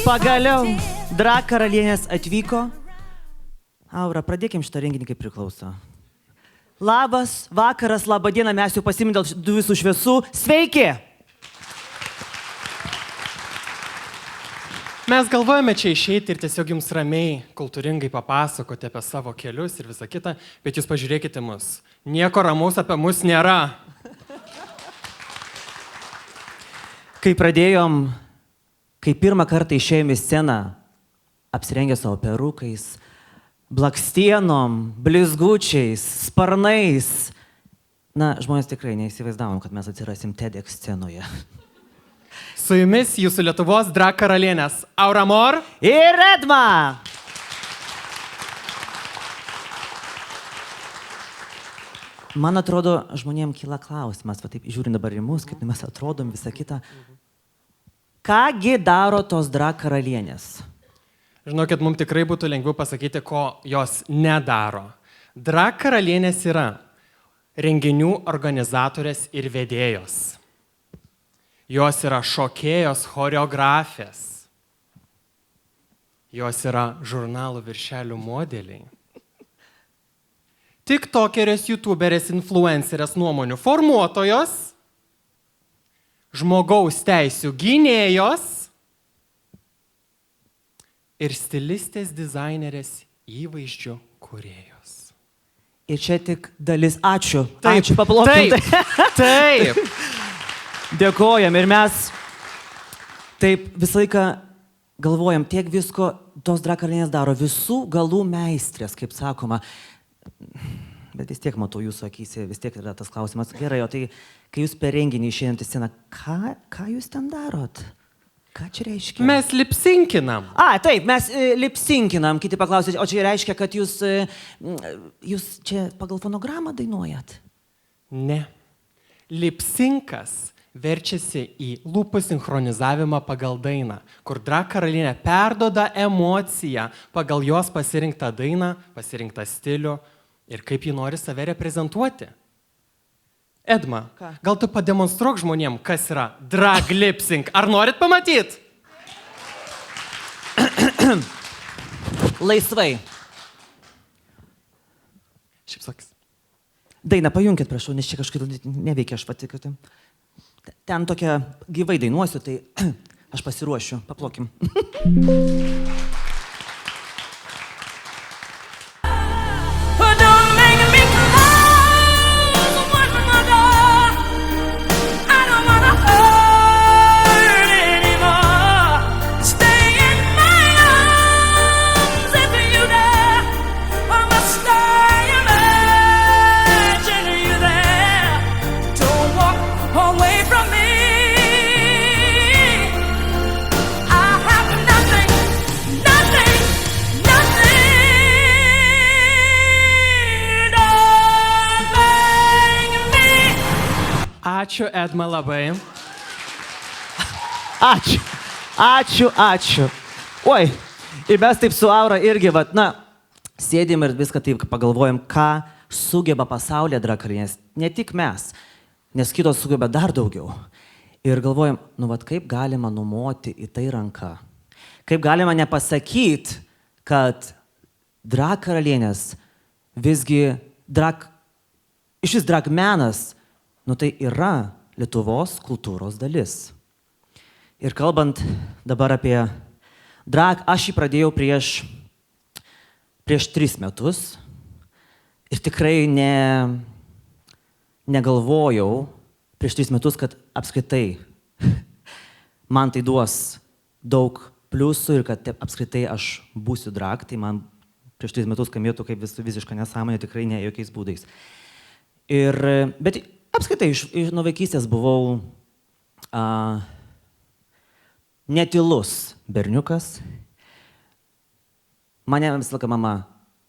Pagaliau, drag karalienės atvyko. Aura, pradėkim šitą renginį kaip priklauso. Labas, vakaras, labą dieną, mes jau pasimin dėl visų šviesų. Sveiki! Mes galvojame čia išeiti ir tiesiog jums ramiai, kultūringai papasakoti apie savo kelius ir visą kitą, bet jūs pažiūrėkite mus. Nieko ramaus apie mus nėra. Kai pradėjom, kai pirmą kartą išėjome į sceną, apsirengę savo perukais, blakstienom, blizgučiais, sparnais, na, žmonės tikrai neįsivaizdavom, kad mes atsirasim TEDx scenoje. Su jumis jūsų Lietuvos drag karalienės Aura Mor ir Edma! Man atrodo, žmonėms kyla klausimas, va taip žiūrint dabar į mus, kaip mes atrodom, visą kitą. Kągi daro tos drag karalienės? Žinokit, mums tikrai būtų lengviau pasakyti, ko jos nedaro. Drag karalienės yra renginių organizatorės ir vedėjos. Jos yra šokėjos, choreografės. Jos yra žurnalų viršelių modeliai. TikTokerės, YouTuberės, influencerės nuomonių formuotojos, žmogaus teisių gynėjos ir stilistės dizainerės įvaizdžių kūrėjos. Ir čia tik dalis. Ačiū. Taip, ačiū, paplokim. Taip. Dėkojam ir mes taip visą laiką galvojam, tiek visko tos drag karalienės daro, visų galų meistrės, kaip sakoma. Bet vis tiek matau jūsų akyse, vis tiek yra tas klausimas. Gerai, o tai kai jūs per renginį išėjant į sceną, ką jūs ten darot? Ką čia reiškia? Mes lipsinkinam. Taip, mes lipsinkinam, kiti paklausė, o čia reiškia, kad jūs čia pagal fonogramą dainuojat? Ne. Lipsinkas verčiasi į lūpų sinchronizavimą pagal dainą, kur drag karalienė perduoda emociją pagal jos pasirinktą dainą, pasirinktą stilių ir kaip ji nori save reprezentuoti. Edma, gal tu pademonstruok žmonėm, kas yra drag lipsync. Ar norit pamatyti? Laisvai. Šypsokis. Dainą pajunkit, prašau, nes čia kažkaip neveikia, aš pati, kad ten tokia gyvai dainuosiu, tai aš pasiruošiu, paplokim. Ačiū, Edma, labai. Ačiū. Oi, ir mes taip su Aura irgi, sėdim ir viską taip pagalvojam, ką sugeba pasaulyje drag karalienės. Ne tik mes, nes kitos sugeba dar daugiau. Ir galvojam, kaip galima numoti į tai ranką. Kaip galima nepasakyti, kad drag karalienės visgi šis drag menas, tai yra Lietuvos kultūros dalis. Ir kalbant dabar apie drag, aš jį pradėjau prieš 3 metus ir tikrai negalvojau prieš 3 metus, kad apskritai man tai duos daug pliusų ir kad apskritai aš būsiu drag, tai man prieš 3 metus skambėtų kaip visiška nesąmonė, tikrai ne jokiais būdais. Bet apskritai, nuo vaikystės buvau netylus berniukas. Mane visą laiką mama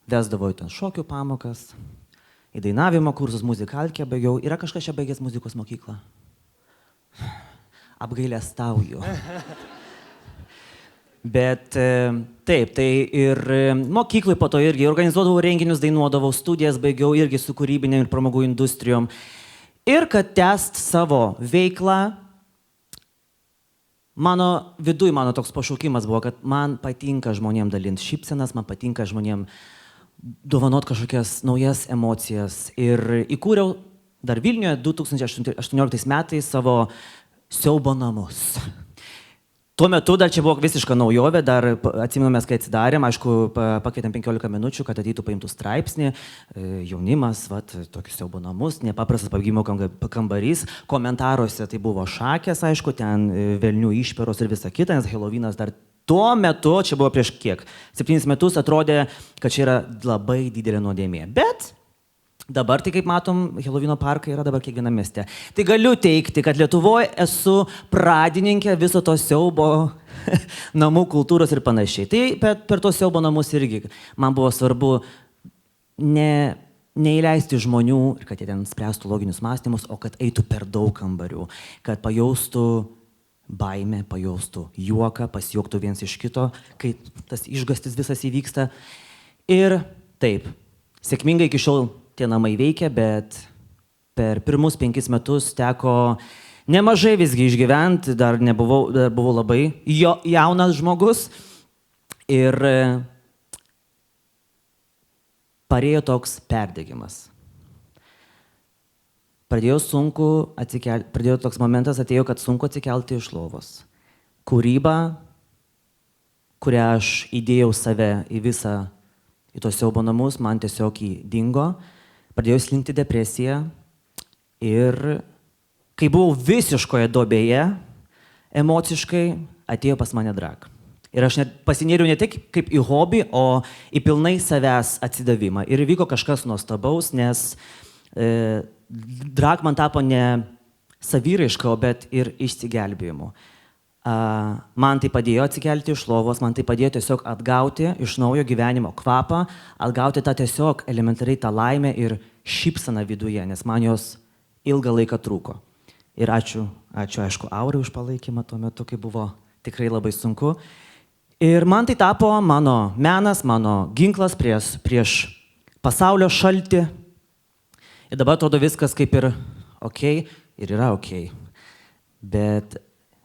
vesdavo į ten šokių pamokas, į dainavimo kursus, muzikalkę baigiau. Yra kažkas čia baigęs muzikos mokyklą? Apgailestauju. Bet taip, tai ir mokyklai po to irgi organizuodavau renginius, dainuodavau, studijas baigiau irgi su kūrybinėm ir pramogų industrijom. Ir kad tęst savo veiklą, Mano toks pašaukimas buvo, kad man patinka žmonėm dalinti šypsenas, man patinka žmonėm dovanot kažkokias naujas emocijas. Ir įkūriau dar Vilniuje 2018 metais savo siaubo namus. Tuo metu dar čia buvo visiška naujovė, dar atsiminamės, kai atsidarėm, aišku, pakvietėm 15 minučių, kad ateitų paimtų straipsnį, jaunimas, tokius siaubo namus, nepaprastas pabėgimo kambarys, komentaruose tai buvo šakės, aišku, ten velnių išperos ir visa kita, nes Helovynas dar tuo metu, čia buvo prieš kiek, 7 metus atrodė, kad čia yra labai didelė nuodėmė. Bet dabar, tai kaip matom, Helovino parkai yra dabar kiekviename mieste. Tai galiu teikti, kad Lietuvoje esu pradininkė viso to siaubo namų kultūros ir panašiai. Tai per tos siaubo namus irgi man buvo svarbu neįleisti žmonių, kad jie ten spręstų loginius mąstymus, o kad eitų per daug kambarių, kad pajaustų baimę, pajaustų juoką, pasijuoktų viens iš kito, kai tas išgastis visas įvyksta. Ir taip, sėkmingai iki šiol tie namai veikia, bet per pirmus 5 metus teko nemažai visgi išgyventi, dar buvau labai jaunas žmogus ir parėjo toks perdegimas. Pradėjo toks momentas, atėjo, kad sunku atsikelti iš lovos. Kūryba, kurią aš įdėjau save į tos siaubo namus, man tiesiog dingo. Pradėjau slinkti depresiją ir kai buvau visiškoje duobėje, emociškai atėjo pas mane drag. Ir aš pasinėriau ne tik kaip į hobį, o į pilnai savęs atsidavimą. Ir įvyko kažkas nuostabaus, nes drag man tapo ne saviraiška, bet ir išsigelbėjimu. Man tai padėjo atsikelti iš lovos, man tai padėjo tiesiog atgauti iš naujo gyvenimo kvapą, atgauti tą tiesiog elementariai tą laimę ir šypseną viduje, nes man jos ilgą laiką trūko. Ir ačiū aišku, Aurai už palaikymą tuo metu, kai buvo tikrai labai sunku. Ir man tai tapo mano menas, mano ginklas prieš pasaulio šaltį. Ir dabar atrodo viskas kaip ir okei, ir yra okei. Bet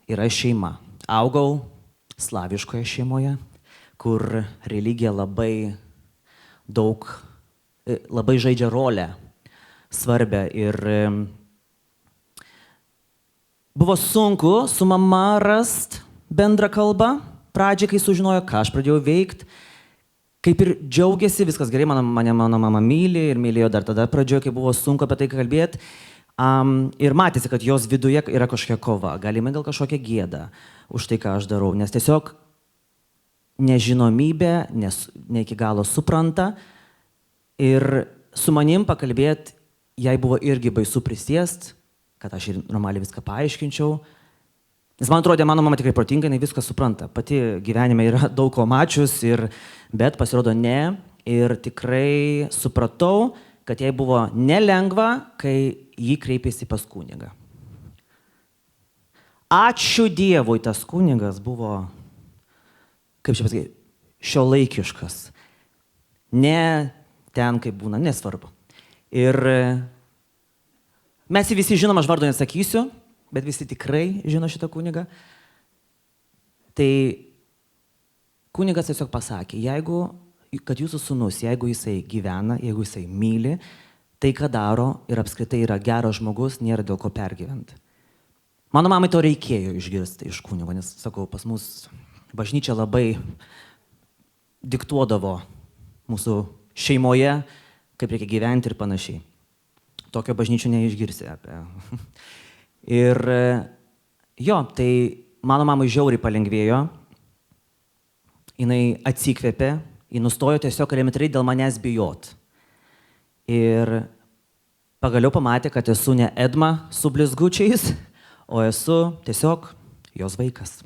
yra šeima. Augau slaviškoje šeimoje, kur religija labai žaidžia rolę svarbę. Ir buvo sunku su mama rast bendrą kalbą. Pradžiai, kai sužinojo, ką aš pradėjau veikti, kaip ir džiaugiasi, viskas gerai, mano mama myli ir mylėjo dar tada pradžioje, kai buvo sunku apie tai kalbėti. Ir matėsi, kad jos viduje yra kažkokia kova, galimai gal kažkokia gėda už tai, ką aš darau, nes tiesiog nežinomybė, ne iki galo supranta ir su manim pakalbėti, jai buvo irgi baisu prisėst, kad aš ir normaliai viską paaiškinčiau, nes man atrodė, mano mama tikrai protinga, jinai viską supranta, pati gyvenime yra daug ko mačius, bet pasirodo ne, ir tikrai supratau, kad jai buvo nelengva, kai jį kreipėsi pas kunigą. Ačiū Dievui, tas kunigas buvo, kaip čia pasakyti, šiuolaikiškas. Ne ten, kaip būna, nesvarbu. Ir mes visi žinom, aš vardo nesakysiu, bet visi tikrai žino šitą kunigą. Tai kunigas tiesiog pasakė, kad jūsų sūnus, jeigu jisai gyvena, jeigu jisai myli, tai, ką daro ir apskritai yra geras žmogus, nėra dėl ko pergyventi. Mano mamai to reikėjo išgirsti iš kunigo, nes, sakau, pas mus bažnyčia labai diktuodavo mūsų šeimoje, kaip reikia gyventi ir panašiai. Tokio bažnyčių neišgirsi apie. Ir tai mano mamai žiauriai palengvėjo, jinai atsikvėpė, ji nustojo tiesiog elementariai dėl manęs bijot. Ir pagaliau pamatė, kad esu ne Edma su blizgučiais, o esu tiesiog jos vaikas.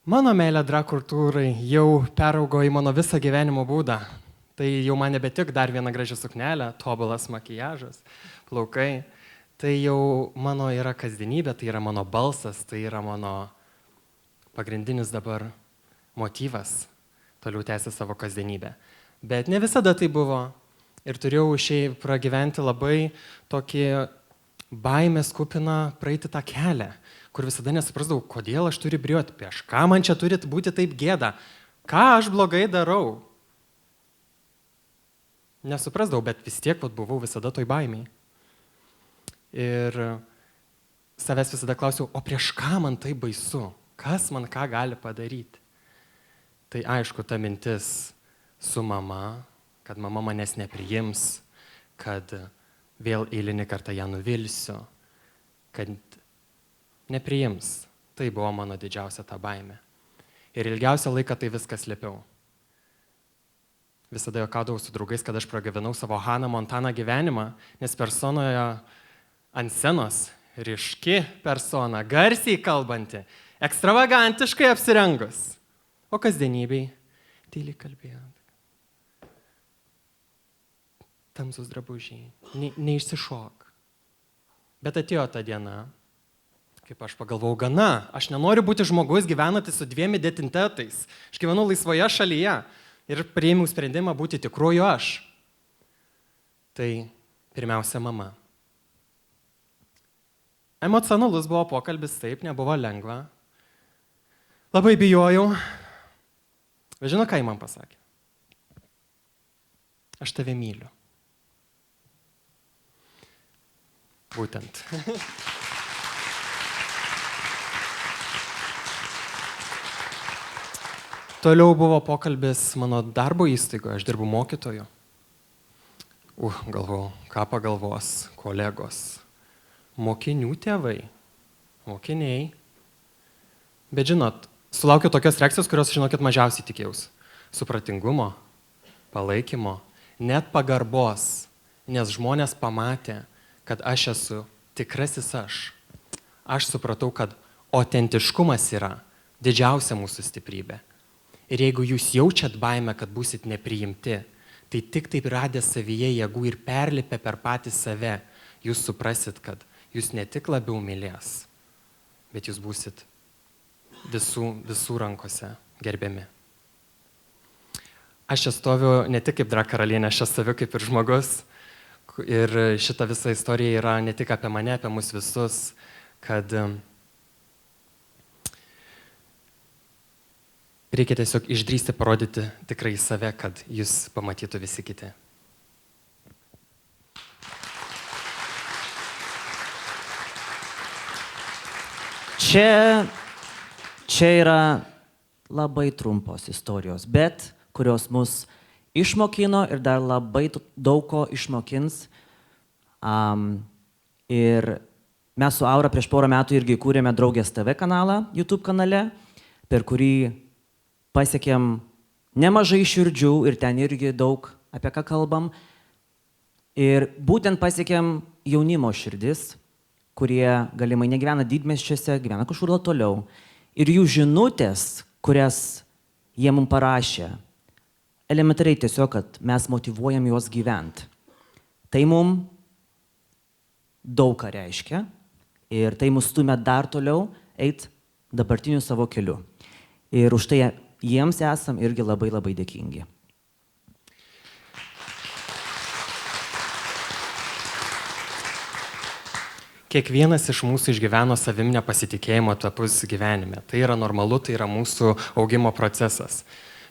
Mano meilė drag kultūrai jau peraugo į mano visą gyvenimo būdą. Tai jau man nebetik dar viena graži suknelė, tobulas makiažas, plaukai. Tai jau mano yra kasdienybė, tai yra mano balsas, tai yra mano pagrindinis dabar motyvas. toliau tęsti savo kasdienybę. Bet ne visada tai buvo. Ir turėjau šiaip pragyventi labai tokį baimės kupiną praeiti tą kelią, kur visada nesuprasdavau, kodėl aš turiu briuoti, prieš ką man čia turi būti taip gėda, ką aš blogai darau. Nesuprasdavau, bet vis tiek buvau visada toj baimiai. Ir savęs visada klausiau, o prieš ką man tai baisu, kas man ką gali padaryti. Tai aišku, ta mintis su mama, kad mama manęs nepriims, kad vėl eilinį kartą ją nuvilsiu, kad nepriims. Tai buvo mano didžiausia ta baimė. Ir ilgiausią laiką tai viskas slėpiau. Visada juokaudavau su draugais, kad aš pragyvenau savo Hannah Montana gyvenimą, nes personoje ant scenos ryški persona, garsiai kalbanti, ekstravagantiškai apsirengus. O kasdienybei tyliai kalbėjant. Tamsus drabužiai, neišsišok. Bet atėjo ta diena, kaip aš pagalvojau, gana, aš nenoriu būti žmogus gyvenantis su 2 identitetais. Aš gyvenu laisvoje šalyje ir priėmiau sprendimą būti tikruoju aš. Tai pirmiausia mama. Emocionalus buvo pokalbis, taip, nebuvo lengva. Labai bijojau. Bet žinau, ką ji man pasakė? Aš tave myliu. Būtent. Toliau buvo pokalbis mano darbo įstaigoje, aš dirbu mokytoju. Galvojau, ką pagalvos kolegos, mokinių tėvai, mokiniai. Bet žinot, sulaukiau tokios reakcijos, kurios, žinokit, mažiausiai tikėjausi. Supratingumo, palaikymo, net pagarbos, nes žmonės pamatė, kad aš esu tikrasis aš. Aš supratau, kad autentiškumas yra didžiausia mūsų stiprybė. Ir jeigu jūs jaučiat baimę, kad būsit nepriimti, tai tik taip radę savyje jėgų ir perlipę per patį save, jūs suprasit, kad jūs ne tik labiau mylės, bet jūs būsit visų rankose gerbiami. Aš čia stoviu ne tik kaip drag karalienė, aš čia stoviu kaip ir žmogus. Ir šita visa istorija yra ne tik apie mane, apie mus visus, kad reikia tiesiog išdrįsti parodyti tikrai save, kad jūs pamatytų visi kiti. Čia yra labai trumpos istorijos, bet kurios mus išmokino ir dar labai daug ko išmokins. Ir mes su Aura prieš porą metų irgi kūrėme Draugės TV kanalą YouTube kanale, per kurį pasiekėm nemažai širdžių ir ten irgi daug apie ką kalbam. Ir būtent pasiekėm jaunimo širdis, kurie galimai negyvena didmiesčiuose, gyvena kažkur toliau. Ir jų žinutės, kurias jie mums parašė, elementariai tiesiog, kad mes motyvuojam juos gyventi. Tai mums daug ką reiškia ir tai mus stumia dar toliau eiti dabartiniu savo keliu. Ir už tai jiems esam irgi labai labai dėkingi. Kiekvienas iš mūsų išgyveno savim nepasitikėjimo etapus gyvenime. Tai yra normalu, tai yra mūsų augimo procesas.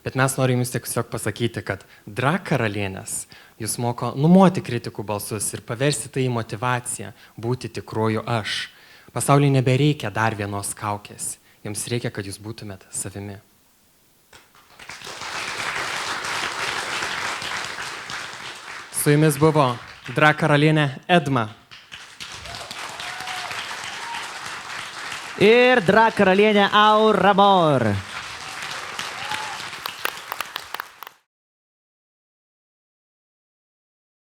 Bet mes norim jums tiesiog pasakyti, kad drag karalienės jūs moko numoti kritikų balsus ir paversti tai į motivaciją būti tikruoju aš. Pasaulyje nebereikia dar vienos kaukės. Jums reikia, kad jūs būtumėt savimi. Su jumis buvo drag karalienė Edma. Ir drag karalienė Aura Mor.